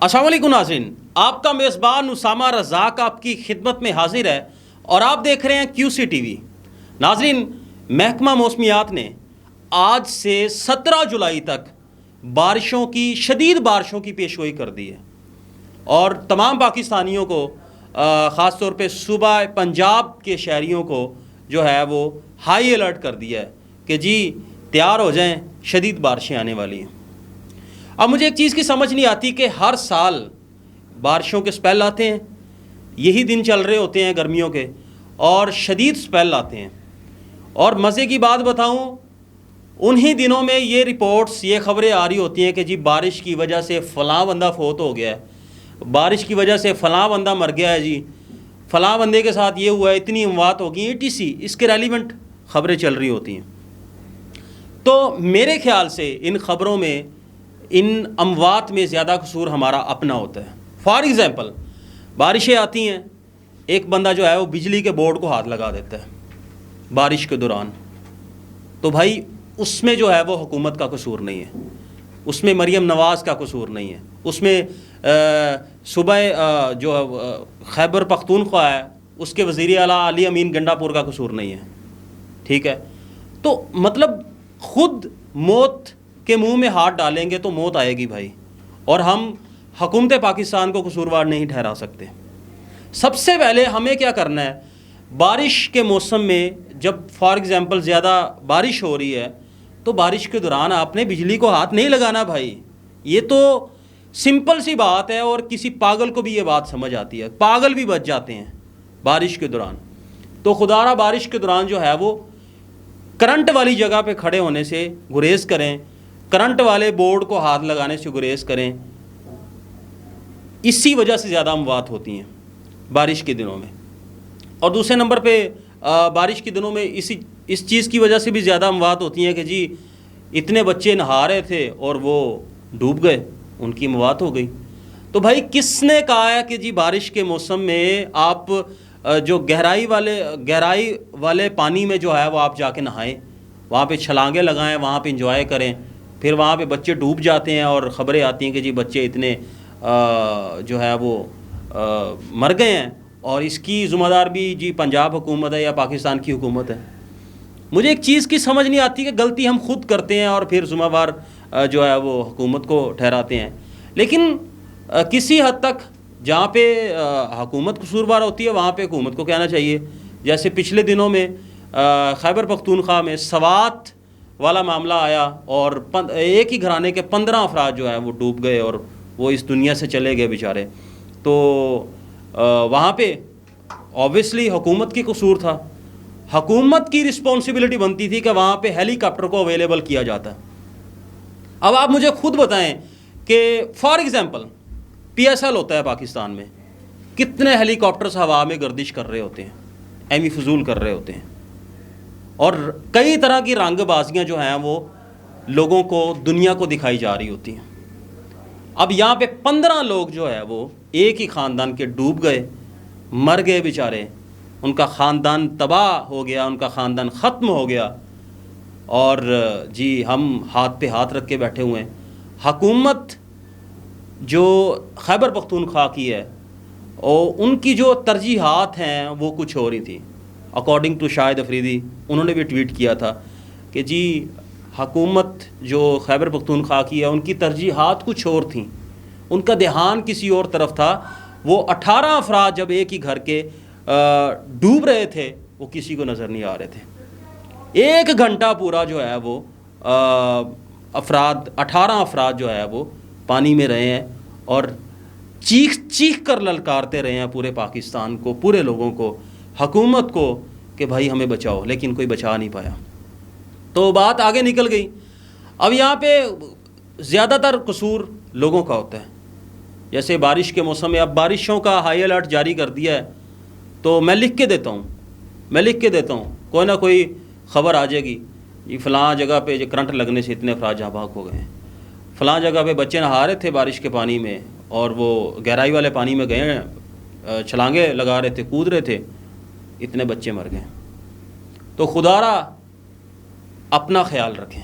السلام علیکم ناظرین، آپ کا میزبان اسامہ رزاق آپ کی خدمت میں حاضر ہے اور آپ دیکھ رہے ہیں کیو سی ٹی وی۔ ناظرین، محکمہ موسمیات نے آج سے 17 جولائی تک شدید بارشوں کی پیشگوئی کر دی ہے اور تمام پاکستانیوں کو خاص طور پہ صوبہ پنجاب کے شہریوں کو جو ہے وہ ہائی الرٹ کر دیا ہے کہ جی تیار ہو جائیں، شدید بارشیں آنے والی ہیں۔ اب مجھے ایک چیز کی سمجھ نہیں آتی کہ ہر سال بارشوں کے سپیل آتے ہیں، یہی دن چل رہے ہوتے ہیں گرمیوں کے، اور شدید سپیل آتے ہیں، اور مزے کی بات بتاؤں، انہی دنوں میں یہ رپورٹس، یہ خبریں آ رہی ہوتی ہیں کہ جی بارش کی وجہ سے فلاں بندہ فوت ہو گیا ہے، بارش کی وجہ سے فلاں بندہ مر گیا ہے، جی فلاں بندے کے ساتھ یہ ہوا ہے، اتنی اموات ہو گئی، ETC اس کے ریلیونٹ خبریں چل رہی ہوتی ہیں۔ تو میرے خیال سے ان خبروں میں، ان اموات میں زیادہ قصور ہمارا اپنا ہوتا ہے۔ فار ایگزامپل، بارشیں آتی ہیں، ایک بندہ جو ہے وہ بجلی کے بورڈ کو ہاتھ لگا دیتا ہے بارش کے دوران، تو بھائی اس میں جو ہے وہ حکومت کا قصور نہیں ہے، اس میں مریم نواز کا قصور نہیں ہے، اس میں صوبہ جو خیبر پختونخوا ہے اس کے وزیر اعلیٰ علی امین گنڈا پور کا قصور نہیں ہے، ٹھیک ہے؟ تو مطلب خود موت کے منہ میں ہاتھ ڈالیں گے تو موت آئے گی بھائی، اور ہم حکومت پاکستان کو قصوروار نہیں ٹھہرا سکتے۔ سب سے پہلے ہمیں کیا کرنا ہے، بارش کے موسم میں جب فار ایگزامپل زیادہ بارش ہو رہی ہے تو بارش کے دوران آپ نے بجلی کو ہاتھ نہیں لگانا بھائی، یہ تو سمپل سی بات ہے، اور کسی پاگل کو بھی یہ بات سمجھ آتی ہے، پاگل بھی بچ جاتے ہیں بارش کے دوران۔ تو خدا را بارش کے دوران جو ہے وہ کرنٹ والی جگہ پہ کھڑے ہونے سے گریز کریں، کرنٹ والے بورڈ کو ہاتھ لگانے سے گریز کریں، اسی وجہ سے زیادہ اموات ہوتی ہیں بارش کے دنوں میں۔ اور دوسرے نمبر پہ بارش کے دنوں میں اس چیز کی وجہ سے بھی زیادہ اموات ہوتی ہیں کہ جی اتنے بچے نہا رہے تھے اور وہ ڈوب گئے، ان کی اموات ہو گئی۔ تو بھائی کس نے کہا ہے کہ جی بارش کے موسم میں آپ جو گہرائی والے پانی میں جو ہے وہ آپ جا کے نہائیں، وہاں پہ چھلانگیں لگائیں، وہاں پہ انجوائے کریں، پھر وہاں پہ بچے ڈوب جاتے ہیں اور خبریں آتی ہیں کہ جی بچے اتنے جو ہے وہ مر گئے ہیں، اور اس کی ذمہ دار بھی جی پنجاب حکومت ہے یا پاکستان کی حکومت ہے۔ مجھے ایک چیز کی سمجھ نہیں آتی کہ غلطی ہم خود کرتے ہیں اور پھر ذمہ دار جو ہے وہ حکومت کو ٹھہراتے ہیں، لیکن کسی حد تک جہاں پہ حکومت قصوروار ہوتی ہے وہاں پہ حکومت کو کہنا چاہیے۔ جیسے پچھلے دنوں میں خیبر پختونخوا میں سوات والا معاملہ آیا اور ایک ہی گھرانے کے 15 افراد جو ہیں وہ ڈوب گئے اور وہ اس دنیا سے چلے گئے بیچارے۔ تو وہاں پہ اوبویسلی حکومت کی قصور تھا، حکومت کی رسپانسبلٹی بنتی تھی کہ وہاں پہ ہیلی کاپٹر کو اویلیبل کیا جاتا۔ اب آپ مجھے خود بتائیں کہ فار ایگزامپل PSL ہوتا ہے پاکستان میں، کتنے ہیلی کاپٹرز ہوا میں گردش کر رہے ہوتے ہیں، ایمی فضول کر رہے ہوتے ہیں، اور کئی طرح کی رنگ بازیاں جو ہیں وہ لوگوں کو، دنیا کو دکھائی جا رہی ہوتی ہیں۔ اب یہاں پہ 15 لوگ جو ہے وہ ایک ہی خاندان کے ڈوب گئے، مر گئے بیچارے، ان کا خاندان تباہ ہو گیا، ان کا خاندان ختم ہو گیا، اور جی ہم ہاتھ پہ ہاتھ رکھ کے بیٹھے ہوئے ہیں۔ حکومت جو خیبر پختونخوا کی ہے اور ان کی جو ترجیحات ہیں وہ کچھ ہو رہی تھی۔ اکارڈنگ ٹو شاہد افریدی، انہوں نے بھی ٹویٹ کیا تھا کہ جی حکومت جو خیبر پختونخوا کی ہے ان کی ترجیحات کچھ اور تھیں، ان کا دھیان کسی اور طرف تھا۔ وہ 18 افراد جب ایک ہی گھر کے ڈوب رہے تھے وہ کسی کو نظر نہیں آ رہے تھے۔ 1 گھنٹہ پورا جو ہے وہ 18 افراد جو ہے وہ پانی میں رہے ہیں اور چیخ کر للکارتے رہے ہیں پورے پاکستان کو، پورے لوگوں کو، حکومت کو کہ بھائی ہمیں بچاؤ، لیکن کوئی بچا نہیں پایا۔ تو بات آگے نکل گئی۔ اب یہاں پہ زیادہ تر قصور لوگوں کا ہوتا ہے۔ جیسے بارش کے موسم میں اب بارشوں کا ہائی الرٹ جاری کر دیا ہے، تو میں لکھ کے دیتا ہوں، کوئی نہ کوئی خبر آ جائے گی، یہ فلاں جگہ پہ جو کرنٹ لگنے سے اتنے افراد جہاں بھاگ ہو گئے ہیں، فلاں جگہ پہ بچے نہا رہے تھے بارش کے پانی میں اور وہ گہرائی والے پانی میں گئے ہیں، چھلانگیں لگا رہے تھے، کود رہے تھے، اتنے بچے مر گئے۔ تو خدا را اپنا خیال رکھیں،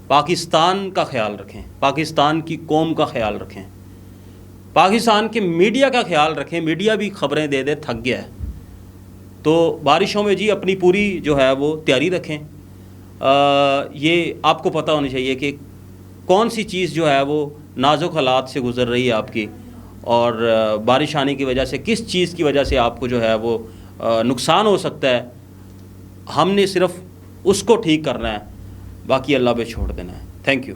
پاکستان کا خیال رکھیں، پاکستان کی قوم کا خیال رکھیں۔ پاکستان کے میڈیا کا خیال رکھیں، میڈیا بھی خبریں دے دے تھک گیا ہے، تو بارشوں میں جی اپنی پوری جو ہے وہ تیاری رکھیں۔ یہ آپ کو پتہ ہونی چاہیے کہ کون سی چیز جو ہے وہ نازک حالات سے گزر رہی ہے آپ کی، اور بارش آنے کی وجہ سے کس چیز کی وجہ سے آپ کو جو ہے وہ نقصان ہو سکتا ہے۔ ہم نے صرف اس کو ٹھیک کرنا ہے، باقی اللہ پہ چھوڑ دینا ہے۔ Thank you.